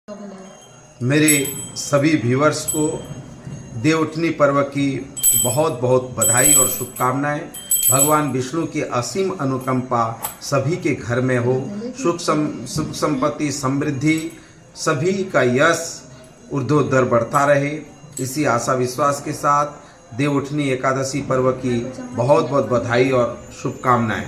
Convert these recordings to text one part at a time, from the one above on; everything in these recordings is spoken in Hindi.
मेरे सभी व्यूअर्स को देवउठनी पर्व की बहुत बहुत बधाई और शुभकामनाएं। भगवान विष्णु की असीम अनुकंपा सभी के घर में हो। सुख संपत्ति समृद्धि सभी का यश ऊर्ध्वोत्तर बढ़ता रहे। इसी आशा विश्वास के साथ देवउठनी एकादशी पर्व की बहुत बहुत बधाई और शुभकामनाएं।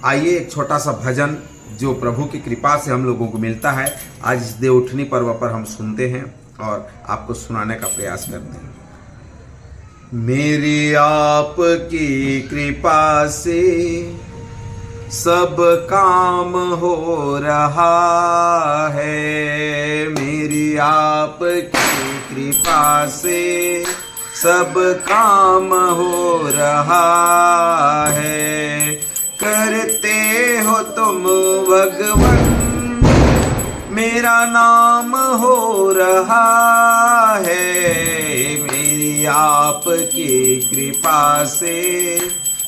आइए एक छोटा सा भजन जो प्रभु की कृपा से हम लोगों को मिलता है, आज इस देवउठनी पर्व पर हम सुनते हैं और आपको सुनाने का प्रयास करते हैं। मेरी आपकी कृपा से सब काम हो रहा है। मेरी आपकी कृपा से सब काम हो रहा है। करते हो तुम भगवन मेरा नाम हो रहा है। मेरी आपकी कृपा से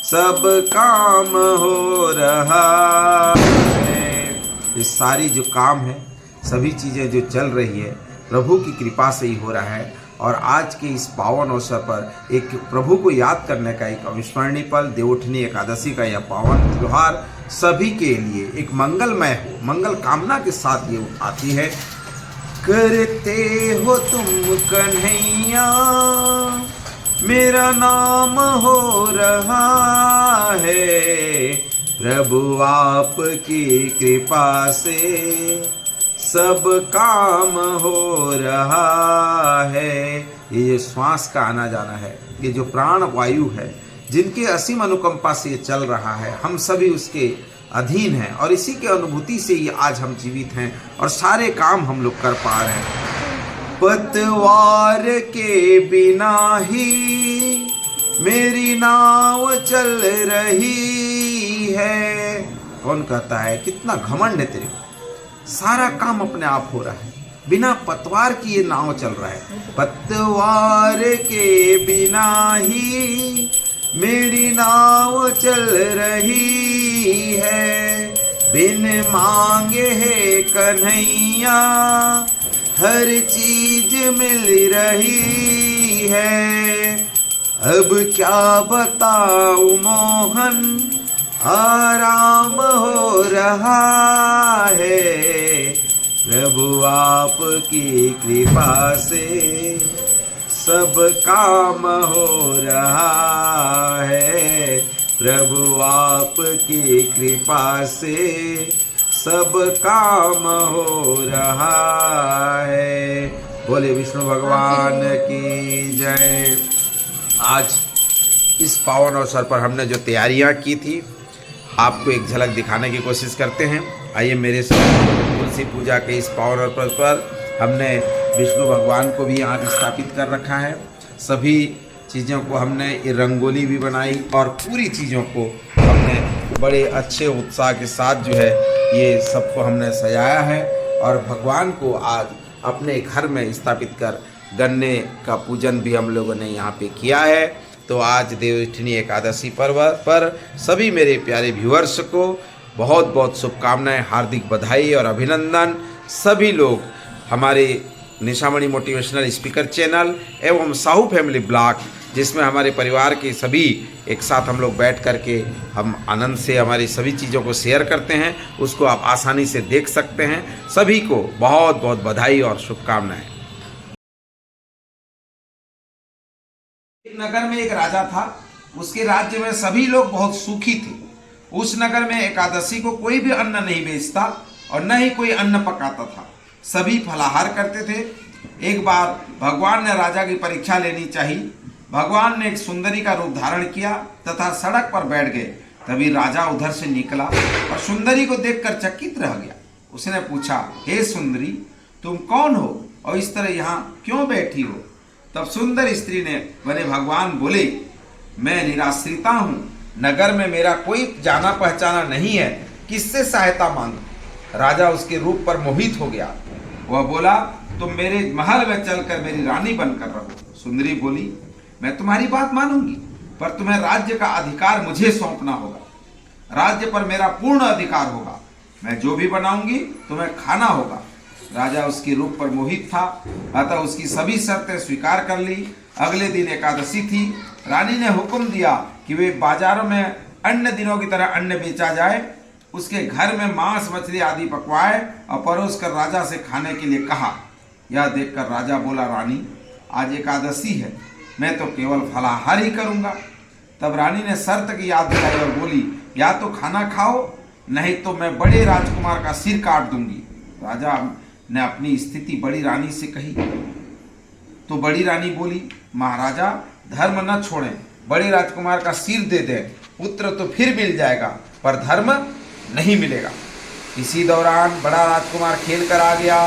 सब काम हो रहा है। ये सारी जो काम है, सभी चीज़ें जो चल रही है, प्रभु की कृपा से ही हो रहा है। और आज के इस पावन अवसर पर एक प्रभु को याद करने का एक अविस्मरणीय पल, देवउठनी एकादशी का यह पावन त्योहार सभी के लिए एक मंगलमय हो, मंगल कामना के साथ ये आती है। करते हो तुम कन्हैया मेरा नाम हो रहा है। प्रभु आपकी कृपा से सब काम हो रहा है। ये जो श्वास का आना जाना है, ये जो प्राण वायु है, जिनके असीम अनुकंपा से ये चल रहा है, हम सभी उसके अधीन हैं और इसी के अनुभूति से ही आज हम जीवित हैं और सारे काम हम लोग कर पा रहे हैं। पतवार के बिना ही मेरी नाव चल रही है। कौन कहता है, कितना घमंड है तेरे को, सारा काम अपने आप हो रहा है, बिना पतवार की ये नाव चल रहा है। पतवार के बिना ही मेरी नाव चल रही है। बिन मांगे है कन्हैया हर चीज मिल रही है। अब क्या बताऊं मोहन आराम हो रहा है। प्रभु आपकी कृपा से सब काम हो रहा है। प्रभु आपकी कृपा से सब काम हो रहा है। बोले विष्णु भगवान की जय। आज इस पावन अवसर पर हमने जो तैयारियां की थी, आपको एक झलक दिखाने की कोशिश करते हैं। आइए, मेरे साथ तुलसी पूजा के इस पावन अवसर पर हमने विष्णु भगवान को भी यहाँ स्थापित कर रखा है। सभी चीज़ों को हमने ये रंगोली भी बनाई और पूरी चीज़ों को हमने बड़े अच्छे उत्साह के साथ जो है ये सबको हमने सजाया है और भगवान को आज अपने घर में स्थापित कर गन्ने का पूजन भी हम लोगों ने यहाँ पे किया है। तो आज देवउठनी एकादशी पर्व पर सभी मेरे प्यारे व्यूअर्स को बहुत बहुत शुभकामनाएं, हार्दिक बधाई और अभिनंदन। सभी लोग हमारे निशामणि मोटिवेशनल स्पीकर चैनल एवं साहू फैमिली ब्लॉग, जिसमें हमारे परिवार के सभी एक साथ हम लोग बैठ करके हम आनंद से हमारी सभी चीज़ों को शेयर करते हैं, उसको आप आसानी से देख सकते हैं। सभी को बहुत बहुत बधाई और शुभकामनाएं। एक नगर में एक राजा था। उसके राज्य में सभी लोग बहुत सुखी थे। उस नगर में एकादशी को कोई भी अन्न नहीं बेचता और न ही कोई अन्न पकाता था। सभी फलाहार करते थे। एक बार भगवान ने राजा की परीक्षा लेनी चाहिए। भगवान ने एक सुंदरी का रूप धारण किया तथा सड़क पर बैठ गए। तभी राजा उधर से निकला और सुंदरी को देखकर चकित रह गया। उसने पूछा, हे सुंदरी, तुम कौन हो और इस तरह यहाँ क्यों बैठी हो? तब सुंदर स्त्री ने बने भगवान बोले, मैं निराश्रिता हूँ, नगर में मेरा कोई जाना पहचाना नहीं है, किससे सहायता मांगू? राजा उसके रूप पर मोहित हो गया। वह बोला, तुम मेरे महल में चलकर मेरी रानी बनकर रहो। सुंदरी बोली, मैं तुम्हारी बात मानूंगी, पर तुम्हें राज्य का अधिकार मुझे सौंपना होगा। राज्य पर मेरा पूर्ण अधिकार होगा। मैं जो भी बनाऊंगी तुम्हें खाना होगा। राजा उसके रूप पर मोहित था, अतः उसकी सभी शर्तें स्वीकार कर ली। अगले दिन एकादशी थी। रानी ने हुक्म दिया कि वे बाजारों में अन्य दिनों की तरह अन्न बेचा जाए। उसके घर में मांस मछली आदि पकवाए और परोस कर राजा से खाने के लिए कहा। यह देखकर राजा बोला, रानी आज एकादशी है, मैं तो केवल फलाहार ही करूंगा। तब रानी ने शर्त की याद दिलाई और बोली, या तो खाना खाओ, नहीं तो मैं बड़े राजकुमार का सिर काट दूंगी। राजा ने अपनी स्थिति बड़ी रानी से कही तो बड़ी रानी बोली, महाराजा धर्म न छोड़ें, बड़े राजकुमार का सिर दे दें, पुत्र तो फिर मिल जाएगा पर धर्म नहीं मिलेगा। इसी दौरान बड़ा राजकुमार खेल कर आ गया।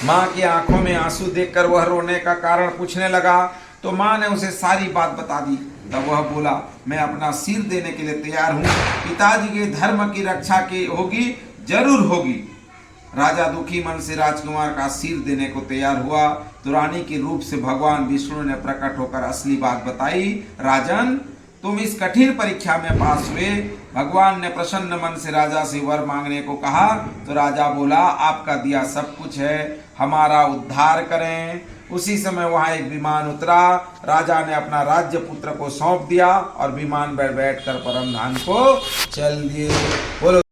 माँ की आंखों में आंसू देखकर वह रोने का कारण पूछने लगा तो माँ ने उसे सारी बात बता दी। तब वह बोला, मैं अपना सिर देने के लिए तैयार हूँ, पिताजी के धर्म की रक्षा की होगी, जरूर होगी। राजा दुखी मन से राजकुमार का सिर देने को तैयार हुआ तो रानी के रूप से भगवान विष्णु ने प्रकट होकर असली बात बताई। राजन, तुम इस कठिन परीक्षा में पास हुए। भगवान ने प्रसन्न मन से राजा से वर मांगने को कहा तो राजा बोला, आपका दिया सब कुछ है, हमारा उद्धार करें। उसी समय वहां एक विमान उतरा। राजा ने अपना राज्य पुत्र को सौंप दिया और विमान पर बैठकर परम धाम को चल दिए। बोलो।